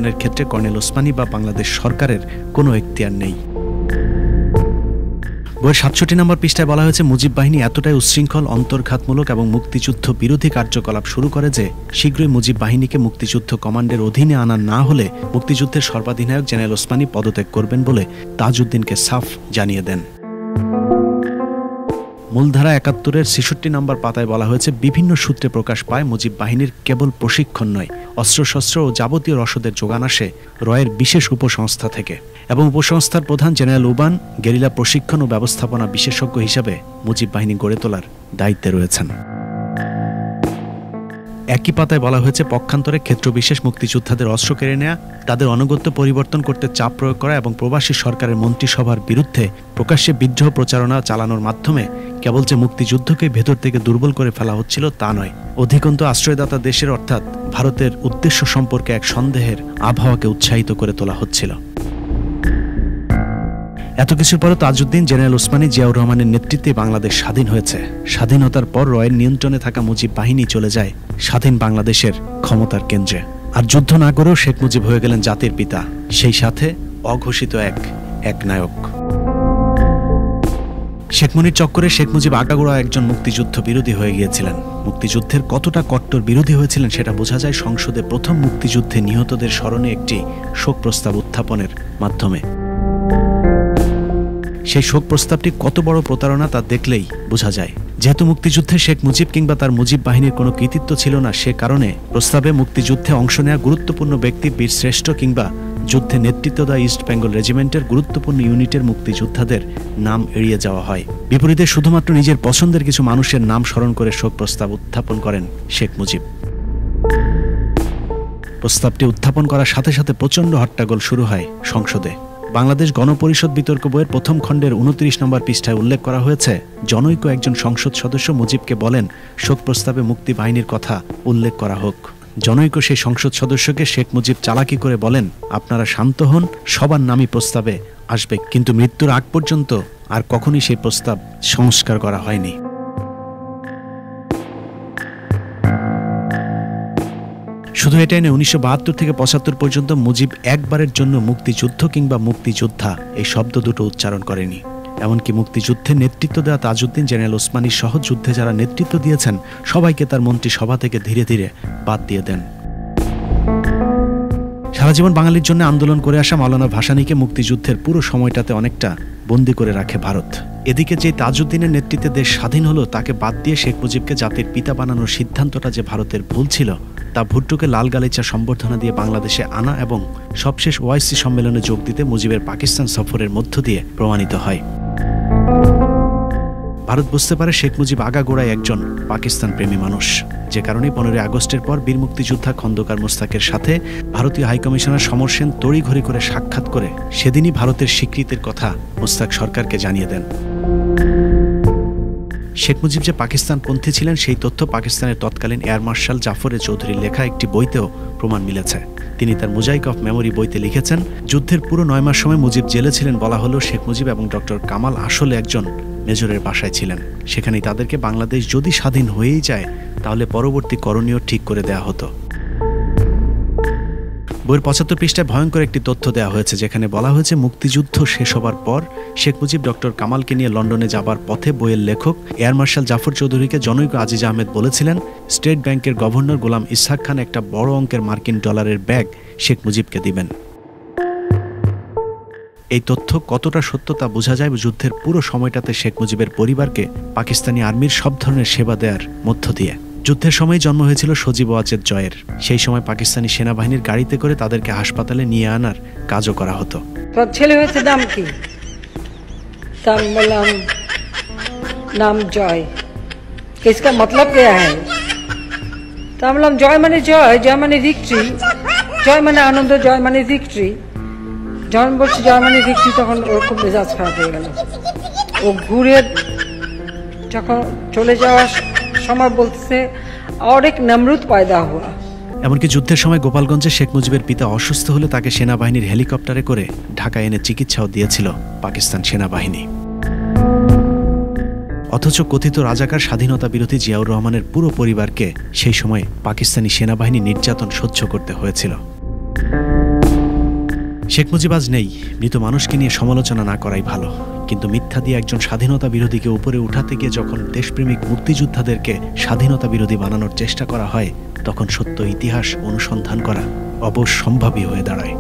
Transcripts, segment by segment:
পরিবর্তনের ক্ষেত্রে কর্নেল ওসমানী বা বাংলাদেশ সরকারের কোনো এখতিয়ার নেই। বইয়ের ৬৭ নম্বর পৃষ্ঠায় বলা হয়েছে, মুজিব বাহিনী এতটাই উচ্ছৃঙ্খল, অন্তর্ঘাতমূলক এবং মুক্তিযুদ্ধ বিরোধী কার্যকলাপ শুরু করে যে শীঘ্রই মুজিব বাহিনীকে মুক্তিযুদ্ধ কমান্ডের অধীনে আনা না হলে মুক্তিযুদ্ধের সর্বাধিনায়ক জেনারেল ওসমানী পদত্যাগ করবেন বলে তাজউদ্দিনকে সাফ জানিয়ে দেন। মূলধারা ৭১-এর ৬৬ নম্বর পাতায় বলা হয়েছে, বিভিন্ন সূত্রে প্রকাশ পায় মুজিব বাহিনীর কেবল প্রশিক্ষণ নয়, অস্ত্রশস্ত্র ও যাবতীয় রসদের যোগান আসে রয়ের বিশেষ উপসংস্থা থেকে এবং উপসংস্থার প্রধান জেনারেল উবান গেরিলা প্রশিক্ষণ ও ব্যবস্থাপনা বিশেষজ্ঞ হিসাবে মুজিব বাহিনী গড়ে তোলার দায়িত্বে রয়েছেন। একই পাতায় বলা হয়েছে, পক্ষান্তরে ক্ষেত্রবিশেষ মুক্তিযোদ্ধাদের অস্ত্র কেড়ে নেয়া, তাদের অনুগত্য পরিবর্তন করতে চাপ প্রয়োগ করা এবং প্রবাসী সরকারের মন্ত্রিসভার বিরুদ্ধে প্রকাশ্যে বিদ্রোহ প্রচারণা চালানোর মাধ্যমে কেবল যে মুক্তিযুদ্ধকে ভেতর থেকে দুর্বল করে ফেলা হচ্ছিল তা নয়, অধিকন্তু আশ্রয়দাতা দেশের অর্থাৎ ভারতের উদ্দেশ্য সম্পর্কে এক সন্দেহের আবহাওয়াকে উৎসাহিত করে তোলা হচ্ছিল। এত কিছুর পরও তাজউদ্দিন, জেনারেল ওসমানী, জিয়াউর রহমানের নেতৃত্বে বাংলাদেশ স্বাধীন হয়েছে। স্বাধীনতার পর রয়ের নিয়ন্ত্রণে থাকা মুজিব বাহিনী চলে যায় স্বাধীন বাংলাদেশের ক্ষমতার কেন্দ্রে। আর যুদ্ধ না করেও শেখ মুজিব হয়ে গেলেন জাতির পিতা, সেই সাথে অঘোষিত এক নায়ক। শেখ মুজিবের চক্করে শেখ মুজিব আগাগোড়া একজন মুক্তিযুদ্ধ বিরোধী হয়ে গিয়েছিলেন। মুক্তিযুদ্ধের কতটা কট্টর বিরোধী হয়েছিলেন সেটা বোঝা যায় সংসদে প্রথম মুক্তিযুদ্ধে নিহতদের স্মরণে একটি শোক প্রস্তাব উত্থাপনের মাধ্যমে। সেই শোক প্রস্তাবটি কত বড় প্রতারণা তা দেখলেই বোঝা যায়। যেহেতু মুক্তিযুদ্ধে শেখ মুজিব কিংবা তার মুজিব বাহিনীর কোনো কৃতিত্ব ছিল না, সে কারণে প্রস্তাবে মুক্তিযুদ্ধে অংশ নেওয়া গুরুত্বপূর্ণ ব্যক্তি, বীর শ্রেষ্ঠ কিংবা যুদ্ধে নেতৃত্ব দেওয়া ইস্ট বেঙ্গল রেজিমেন্টের গুরুত্বপূর্ণ ইউনিটের মুক্তিযোদ্ধাদের নাম এড়িয়ে যাওয়া হয়। বিপরীতে শুধুমাত্র নিজের পছন্দের কিছু মানুষের নাম স্মরণ করে শোক প্রস্তাব উত্থাপন করেন শেখ মুজিব। প্রস্তাবটি উত্থাপন করার সাথে সাথে প্রচণ্ড হট্টগোল শুরু হয় সংসদে। বাংলাদেশ গণপরিষদ বিতর্ক বইয়ের প্রথম খণ্ডের ২৯ নম্বর পৃষ্ঠায় উল্লেখ করা হয়েছে, জনৈক একজন সংসদ সদস্য মুজিবকে বলেন শোক প্রস্তাবে মুক্তি বাহিনীর কথা উল্লেখ করা হোক। জনৈক সেই সংসদ সদস্যকে শেখ মুজিব চালাকি করে বলেন, আপনারা শান্ত হন, সবার নামই প্রস্তাবে আসবে, কিন্তু মৃত্যুর আগ পর্যন্ত আর কখনই সেই প্রস্তাব সংস্কার করা হয়নি। শুধু এটাই নয়, ১৯৭২ থেকে ৭৫ পর্যন্ত মুজিব একবারের জন্য মুক্তিযুদ্ধ কিংবা মুক্তিযোদ্ধা এই শব্দ দুটো উচ্চারণ করেনি। এমনকি মুক্তিযুদ্ধে নেতৃত্ব দেওয়া তাজউদ্দিন, জেনারেল ওসমানী সহ যুদ্ধে যারা নেতৃত্ব দিয়েছেন সবাইকে তার মন্ত্রিসভা থেকে ধীরে ধীরে বাদ দিয়ে দেন। সারা জীবন বাঙালির জন্য আন্দোলন করে আসা মাওলানা ভাসানীকে মুক্তিযুদ্ধের পুরো সময়টাতে অনেকটা বন্দী করে রাখে ভারত। এদিকে যে তাজউদ্দিনের নেতৃত্বে দেশ স্বাধীন হলো, তাকে বাদ দিয়ে শেখ মুজিবকে জাতির পিতা বানানোর সিদ্ধান্তটা যে ভারতের ভুল ছিল তা ভুট্টোকে লাল গালিচা সম্বর্ধনা দিয়ে বাংলাদেশে আনা এবং সবশেষ ওআইসি সম্মেলনে যোগ দিতে মুজিবের পাকিস্তান সফরের মধ্য দিয়ে প্রমাণিত হয়। ভারত বুঝতে পারে শেখ মুজিব আগাগোড়ায় একজন পাকিস্তান প্রেমী মানুষ, যে কারণে ১৫ই আগস্টের পর বীর মুক্তিযোদ্ধা খন্দকার মোস্তাকের সাথে ভারতীয় হাইকমিশনার সমর সেন তড়িঘড়ি করে সাক্ষাৎ করে সেদিনই ভারতের স্বীকৃতির কথা মোস্তাক সরকারকে জানিয়ে দেন। শেখ মুজিব যে পাকিস্তানপন্থী ছিলেন সেই তথ্য পাকিস্তানের তৎকালীন এয়ার মার্শাল জাফরে চৌধুরীর লেখা একটি বইতেও প্রমাণ মিলেছে। তিনি তার মোজাইক অফ মেমোরি বইতে লিখেছেন, যুদ্ধের পুরো ৯ মাস সময় মুজিব জেলে ছিলেন বলা হলেও শেখ মুজিব এবং ডক্টর কামাল আসলে একজন মেজরের বাসায় ছিলেন। সেখানেই তাদেরকে বাংলাদেশ যদি স্বাধীন হয়েই যায় তাহলে পরবর্তী করণীয় ঠিক করে দেওয়া হতো। বইয়ের ৭৫ পৃষ্ঠায় ভয়ঙ্কর একটি তথ্য দেওয়া হয়েছে, যেখানে বলা হয়েছে মুক্তিযুদ্ধ শেষ হবার পর শেখ মুজিব ডক্টর কামালকে নিয়ে লন্ডনে যাবার পথে বইয়ের লেখক এয়ার মার্শাল জাফর চৌধুরীকে জনৈক আজিজ আহমেদ বলেছিলেন স্টেট ব্যাংকের গভর্নর গোলাম ইসহাক খান একটা বড় অঙ্কের মার্কিন ডলারের ব্যাগ শেখ মুজিবকে দিবেন। এই তথ্য কতটা সত্য তা বোঝা যায় যুদ্ধের পুরো সময়টাতে শেখ মুজিবের পরিবারকে পাকিস্তানি আর্মির সব ধরনের সেবা দেওয়ার মধ্য দিয়ে। যুদ্ধের সময় জন্ম হয়েছিল সজীব ওয়াজেদ জয়ের। সেই সময় পাকিস্তানি সেনাবাহিনীর গাড়িতে করে তাদেরকে হাসপাতালে নিয়ে আনার কাজও করা হতো। ছেলে হয়েছে নাম কি? তার বললাম নাম জয়। इसका मतलब क्या है? তা বললাম জয় মানে জয়, জয় মানে ভিক্টরি, জয় মানে আনন্দ, জয় মানে ভিক্টরি। যখন বলছি জয় মানে ভিক্টরি তখন ওর খুব মেজাজ খারাপ হয়ে গেল। ও ঘুরে যখন চলে যাওয়ার সময় বলতেছে और एक नमरूद पैदा हुआ। এমনকি যুদ্ধের সময় গোপালগঞ্জে শেখ মুজিবের পিতা অসুস্থ হলে তাকে সেনাবাহিনীর হেলিকপ্টারে করে ঢাকায় এনে চিকিৎসাও দিয়েছিল পাকিস্তান সেনাবাহিনী। অথচ কথিত রাজাকার স্বাধীনতা বিরোধী জিয়াউর রহমানের পুরো পরিবারকে সেই সময় পাকিস্তানি সেনাবাহিনী নির্যাতন সহ্য করতে হয়েছিল। শেখ মুজিব আজ নেই, মৃত মানুষকে নিয়ে সমালোচনা না করাই ভালো। কিন্তু মিথ্যা দিয়ে একজন স্বাধীনতা বিরোধীকে উপরে উঠাতে গিয়ে যখন দেশপ্রেমিক মুক্তিযোদ্ধাদেরকে স্বাধীনতা বিরোধী বানানোর চেষ্টা করা হয়, তখন সত্য ইতিহাস অনুসন্ধান করা অবশ্যম্ভাবী হয়ে দাঁড়ায়।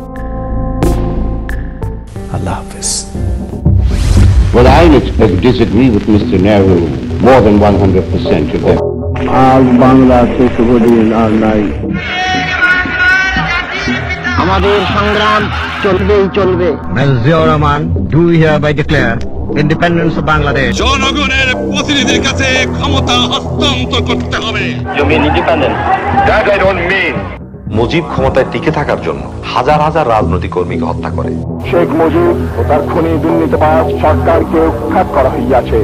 আল্লাহ হাফেজ। Well, I disagree with Mr. Nehru more than 100% of that. আজ বাংলা থেকে বদিন আর নাই। আমাদের সংগ্রাম চলবেই চলবে। Ziaur Rahman do hereby declare independence of Bangladesh. জনগণের প্রতিনিধির কাছে ক্ষমতা হস্তান্তর করতে হবে। You mean independence? That I don't mean. Mujib ক্ষমতায় টিকে থাকার জন্য হাজার হাজার রাজনৈতিক কর্মীকে হত্যা করে। শেখ মুজিব ও তার খুনি দুর্নীতিবাজ সরকারকে উৎখাত করা হইয়াছে।